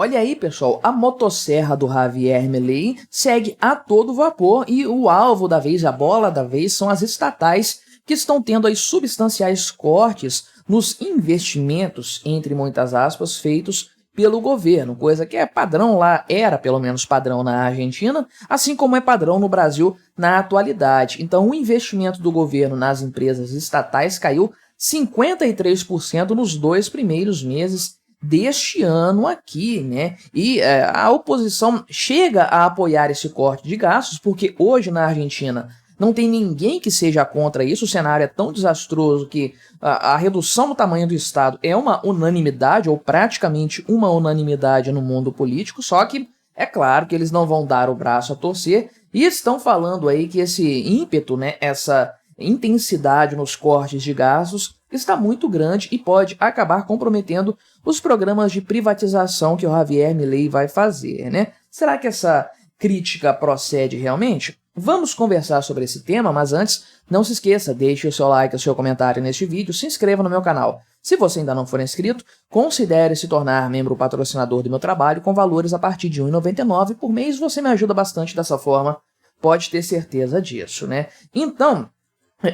Olha aí, pessoal, a motosserra do Javier Milei segue a todo vapor e o alvo da vez, a bola da vez, são as estatais que estão tendo aí substanciais cortes nos investimentos, entre muitas aspas, feitos pelo governo, coisa que é padrão lá, era pelo menos padrão na Argentina, assim como é padrão no Brasil na atualidade. Então, o investimento do governo nas empresas estatais caiu 53% nos 2 primeiros meses deste ano aqui, né? E a oposição chega a apoiar esse corte de gastos, porque hoje na Argentina não tem ninguém que seja contra isso. O cenário é tão desastroso que a redução do tamanho do Estado é uma unanimidade, ou praticamente uma unanimidade no mundo político, só que é claro que eles não vão dar o braço a torcer e estão falando aí que esse ímpeto, né, essa intensidade nos cortes de gastos está muito grande e pode acabar comprometendo os programas de privatização que o Javier Milei vai fazer, né? Será que essa crítica procede realmente? Vamos conversar sobre esse tema, mas antes, não se esqueça, deixe o seu like e o seu comentário neste vídeo, se inscreva no meu canal. Se você ainda não for inscrito, considere se tornar membro patrocinador do meu trabalho com valores a partir de R$ 1,99 por mês. Você me ajuda bastante dessa forma, pode ter certeza disso, né? Então,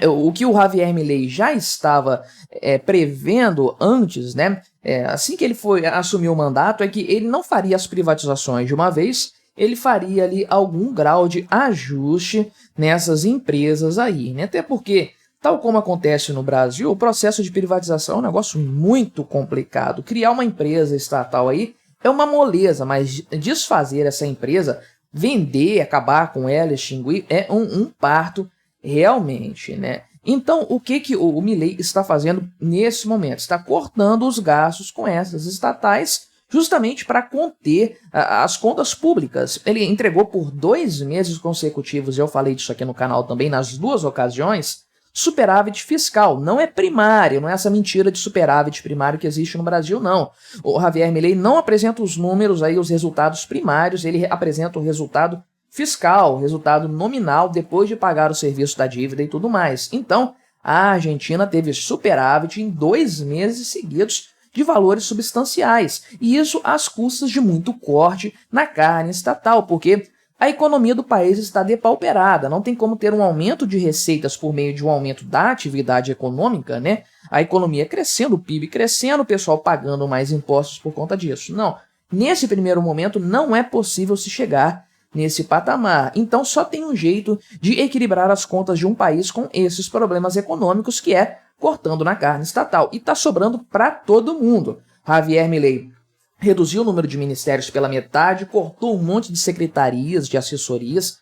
o que o Javier Milei já estava prevendo antes, né, assim que ele assumiu o mandato, é que ele não faria as privatizações de uma vez, ele faria ali algum grau de ajuste nessas empresas aí, né? Até porque, tal como acontece no Brasil, o processo de privatização é um negócio muito complicado. Criar uma empresa estatal aí é uma moleza, mas desfazer essa empresa, vender, acabar com ela, extinguir, é um parto realmente, né? Então, o que o Milei está fazendo nesse momento? Está cortando os gastos com essas estatais justamente para conter as contas públicas. Ele entregou por 2 meses consecutivos, eu falei disso aqui no canal também, nas 2 ocasiões, superávit fiscal. Não é primário, não é essa mentira de superávit primário que existe no Brasil, não. O Javier Milei não apresenta os números aí, os resultados primários, ele apresenta o resultado fiscal, resultado nominal depois de pagar o serviço da dívida e tudo mais. Então, a Argentina teve superávit em 2 meses seguidos de valores substanciais, e isso às custas de muito corte na carne estatal, porque a economia do país está depauperada, não tem como ter um aumento de receitas por meio de um aumento da atividade econômica, né? A economia crescendo, o PIB crescendo, o pessoal pagando mais impostos por conta disso. Não, nesse primeiro momento não é possível se chegar nesse patamar. Então só tem um jeito de equilibrar as contas de um país com esses problemas econômicos, que é cortando na carne estatal. E está sobrando para todo mundo. Javier Milei reduziu o número de ministérios pela metade, cortou um monte de secretarias, de assessorias,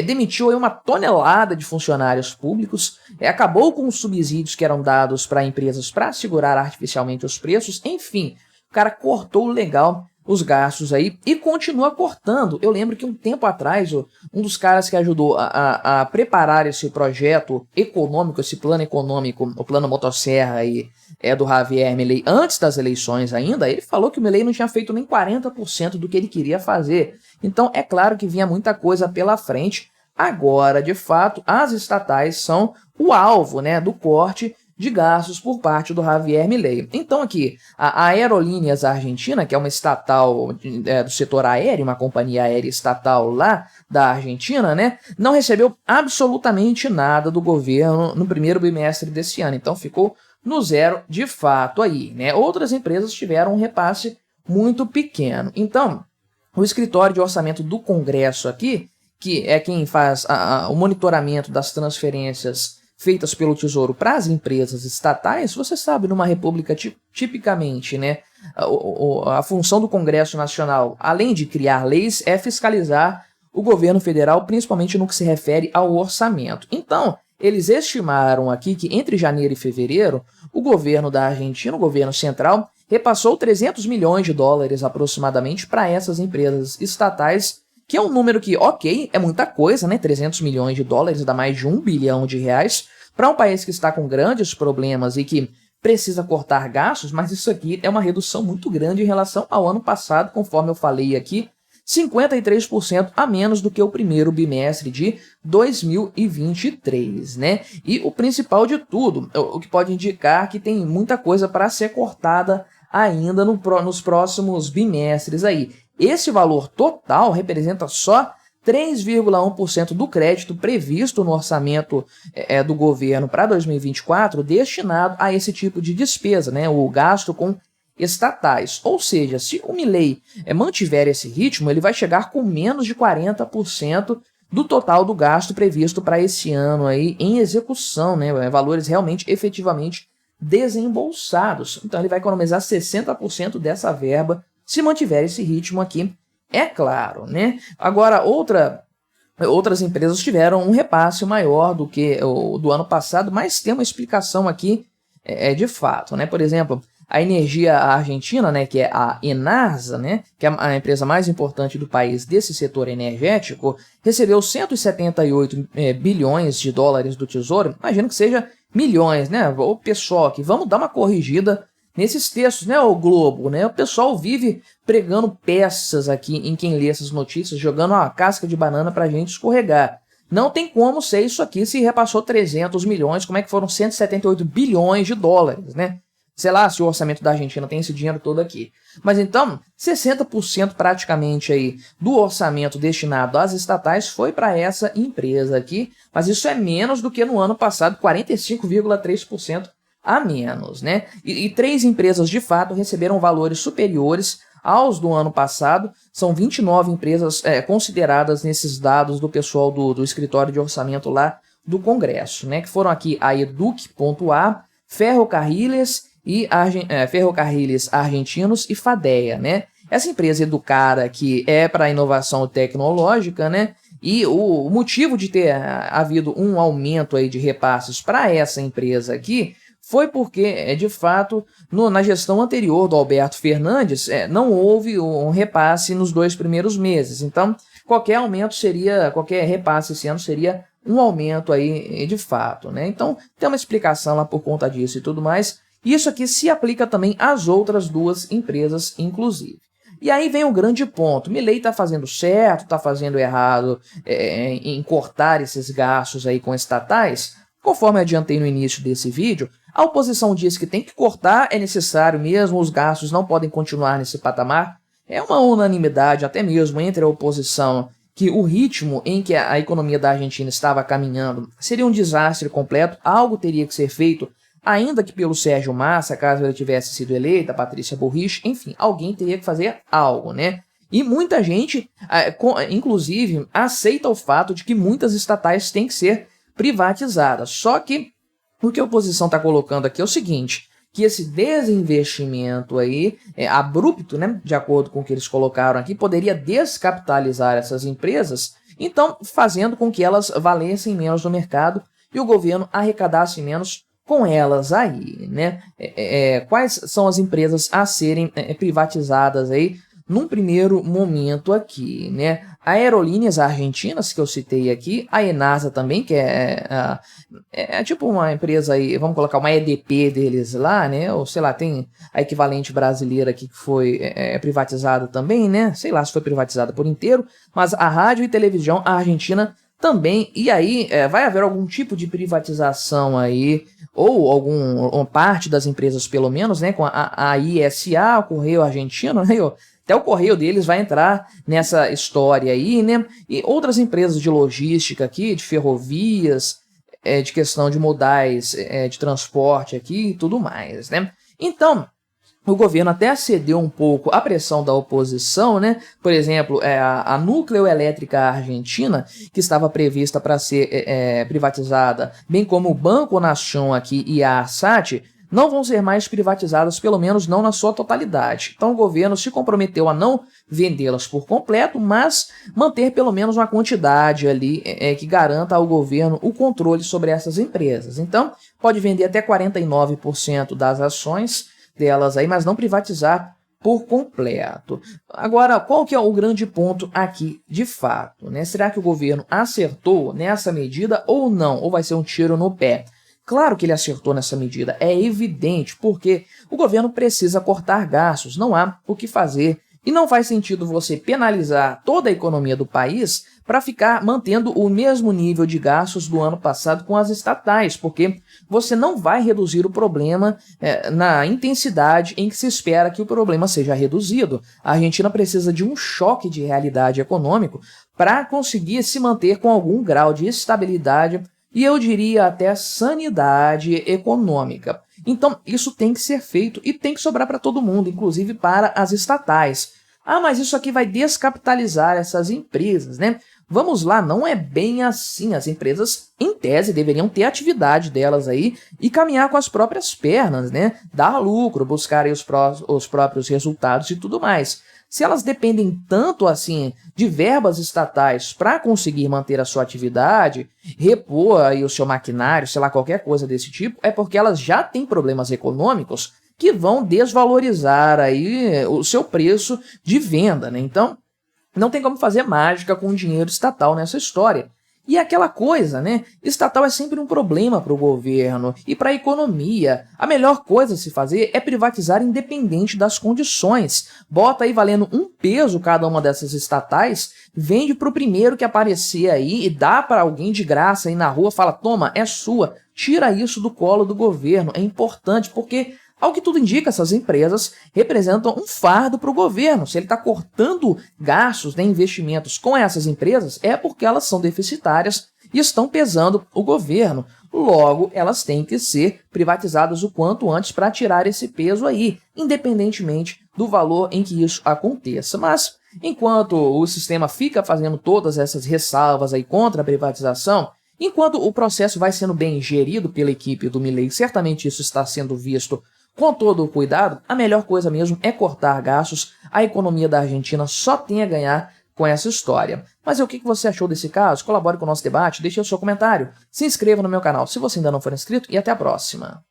demitiu aí uma tonelada de funcionários públicos, acabou com os subsídios que eram dados para empresas para segurar artificialmente os preços. Enfim, o cara cortou legal os gastos aí e continua cortando. Eu lembro que um tempo atrás, um dos caras que ajudou a preparar esse projeto econômico, esse plano econômico, o plano motosserra aí, do Javier Milei, antes das eleições ainda, ele falou que o Milei não tinha feito nem 40% do que ele queria fazer. Então é claro que vinha muita coisa pela frente. Agora, de fato, as estatais são o alvo, né, do corte de gastos por parte do Javier Milei. Então aqui, a Aerolíneas Argentina, que é uma estatal do setor aéreo, uma companhia aérea estatal lá da Argentina, né, não recebeu absolutamente nada do governo no primeiro bimestre desse ano, então ficou no zero de fato aí, né? Outras empresas tiveram um repasse muito pequeno. Então, o escritório de orçamento do Congresso aqui, que é quem faz o monitoramento das transferências feitas pelo Tesouro para as empresas estatais, você sabe, numa república tipicamente, né, a função do Congresso Nacional, além de criar leis, é fiscalizar o governo federal, principalmente no que se refere ao orçamento. Então, eles estimaram aqui que entre janeiro e fevereiro, o governo da Argentina, o governo central, repassou 300 milhões de dólares aproximadamente para essas empresas estatais, que é um número que, ok, é muita coisa, né? 300 milhões de dólares dá mais de R$ 1 bilhão para um país que está com grandes problemas e que precisa cortar gastos, mas isso aqui é uma redução muito grande em relação ao ano passado, conforme eu falei aqui, 53% a menos do que o primeiro bimestre de 2023, né? E o principal de tudo, o que pode indicar que tem muita coisa para ser cortada ainda nos próximos bimestres aí. Esse valor total representa só 3,1% do crédito previsto no orçamento do governo para 2024 destinado a esse tipo de despesa, né, o gasto com estatais. Ou seja, se o Milei mantiver esse ritmo, ele vai chegar com menos de 40% do total do gasto previsto para esse ano aí em execução, né, valores realmente efetivamente desembolsados. Então ele vai economizar 60% dessa verba se mantiver esse ritmo aqui, é claro, né? Agora, outras empresas tiveram um repasse maior do que o do ano passado, mas tem uma explicação aqui de fato, né? Por exemplo, a Energia Argentina, né, que é a Enarsa, né, que é a empresa mais importante do país desse setor energético, recebeu 178 bilhões de dólares do Tesouro. Imagino que seja milhões, né? O pessoal aqui, vamos dar uma corrigida nesses textos, né, o Globo, né? O pessoal vive pregando peças aqui em quem lê essas notícias, jogando uma casca de banana pra gente escorregar. Não tem como ser isso aqui se repassou 300 milhões, como é que foram 178 bilhões de dólares, né? Sei lá se o orçamento da Argentina tem esse dinheiro todo aqui. Mas então, 60% praticamente aí do orçamento destinado às estatais foi para essa empresa aqui, mas isso é menos do que no ano passado, 45,3% a menos, né? E 3 empresas de fato receberam valores superiores aos do ano passado. São 29 empresas consideradas nesses dados do pessoal do escritório de orçamento lá do Congresso, né? Que foram aqui a Educ.A, Ferrocarriles e Ferrocarriles Argentinos e Fadea, né? Essa empresa Educara que é para inovação tecnológica, né? E o motivo de ter havido um aumento aí de repasses para essa empresa aqui foi porque, de fato, na gestão anterior do Alberto Fernandes, não houve um repasse nos 2 primeiros meses. Então, qualquer repasse esse ano seria um aumento aí de fato, né? Então, tem uma explicação lá por conta disso e tudo mais. Isso aqui se aplica também às outras 2 empresas, inclusive. E aí vem o grande ponto. Milei está fazendo certo, está fazendo errado em cortar esses gastos aí com estatais? Conforme adiantei no início desse vídeo, a oposição diz que tem que cortar, é necessário mesmo, os gastos não podem continuar nesse patamar. É uma unanimidade, até mesmo entre a oposição, que o ritmo em que a economia da Argentina estava caminhando seria um desastre completo, algo teria que ser feito, ainda que pelo Sérgio Massa, caso ele tivesse sido eleita, Patrícia Bullrich, enfim, alguém teria que fazer algo, né? E muita gente, inclusive, aceita o fato de que muitas estatais têm que ser privatizadas. Só que o que a oposição está colocando aqui é o seguinte, que esse desinvestimento aí, abrupto, né, de acordo com o que eles colocaram aqui, poderia descapitalizar essas empresas, então fazendo com que elas valessem menos no mercado e o governo arrecadasse menos com elas aí, né? Quais são as empresas a serem privatizadas aí num primeiro momento aqui, né? A Aerolíneas Argentinas, que eu citei aqui, a Enarsa também, que é tipo uma empresa aí, vamos colocar uma EDP deles lá, né? Ou sei lá, tem a equivalente brasileira aqui que foi privatizada também, né? Sei lá se foi privatizada por inteiro, mas a rádio e televisão Argentina também, e aí vai haver algum tipo de privatização aí, ou uma parte das empresas pelo menos, né? Com a ISA, o Correio Argentino, né? Até o correio deles vai entrar nessa história aí, né? E outras empresas de logística aqui, de ferrovias, de questão de modais de transporte aqui e tudo mais, né? Então, o governo até cedeu um pouco à pressão da oposição, né? Por exemplo, a Nucleoelétrica Argentina, que estava prevista para ser privatizada, bem como o Banco Nación aqui e a ARSAT, não vão ser mais privatizadas, pelo menos não na sua totalidade. Então o governo se comprometeu a não vendê-las por completo, mas manter pelo menos uma quantidade ali que garanta ao governo o controle sobre essas empresas. Então pode vender até 49% das ações delas aí, mas não privatizar por completo. Agora, qual que é o grande ponto aqui de fato, né? Será que o governo acertou nessa medida ou não? Ou vai ser um tiro no pé? Claro que ele acertou nessa medida, é evidente, porque o governo precisa cortar gastos, não há o que fazer. E não faz sentido você penalizar toda a economia do país para ficar mantendo o mesmo nível de gastos do ano passado com as estatais, porque você não vai reduzir o problema na intensidade em que se espera que o problema seja reduzido. A Argentina precisa de um choque de realidade econômico para conseguir se manter com algum grau de estabilidade e eu diria até sanidade econômica. Então isso tem que ser feito e tem que sobrar para todo mundo, inclusive para as estatais. Ah, mas isso aqui vai descapitalizar essas empresas, né? Vamos lá, não é bem assim. As empresas, em tese, deveriam ter a atividade delas aí e caminhar com as próprias pernas, né? Dar lucro, buscar aí os próprios resultados e tudo mais. Se elas dependem tanto assim de verbas estatais para conseguir manter a sua atividade, repor aí o seu maquinário, sei lá, qualquer coisa desse tipo, é porque elas já têm problemas econômicos que vão desvalorizar aí o seu preço de venda, né? Então, não tem como fazer mágica com dinheiro estatal nessa história. E aquela coisa, né? Estatal é sempre um problema para o governo e para a economia. A melhor coisa a se fazer é privatizar independente das condições. Bota aí valendo um peso cada uma dessas estatais, vende para o primeiro que aparecer aí e dá para alguém de graça aí na rua, fala, toma, é sua. Tira isso do colo do governo. É importante porque, ao que tudo indica, essas empresas representam um fardo para o governo. Se ele está cortando gastos, né, investimentos com essas empresas, é porque elas são deficitárias e estão pesando o governo. Logo, elas têm que ser privatizadas o quanto antes para tirar esse peso aí, independentemente do valor em que isso aconteça. Mas, enquanto o sistema fica fazendo todas essas ressalvas aí contra a privatização, enquanto o processo vai sendo bem gerido pela equipe do Milei, certamente isso está sendo visto com todo o cuidado, a melhor coisa mesmo é cortar gastos. A economia da Argentina só tem a ganhar com essa história. Mas o que você achou desse caso? Colabore com o nosso debate, deixe o seu comentário, se inscreva no meu canal se você ainda não for inscrito e até a próxima.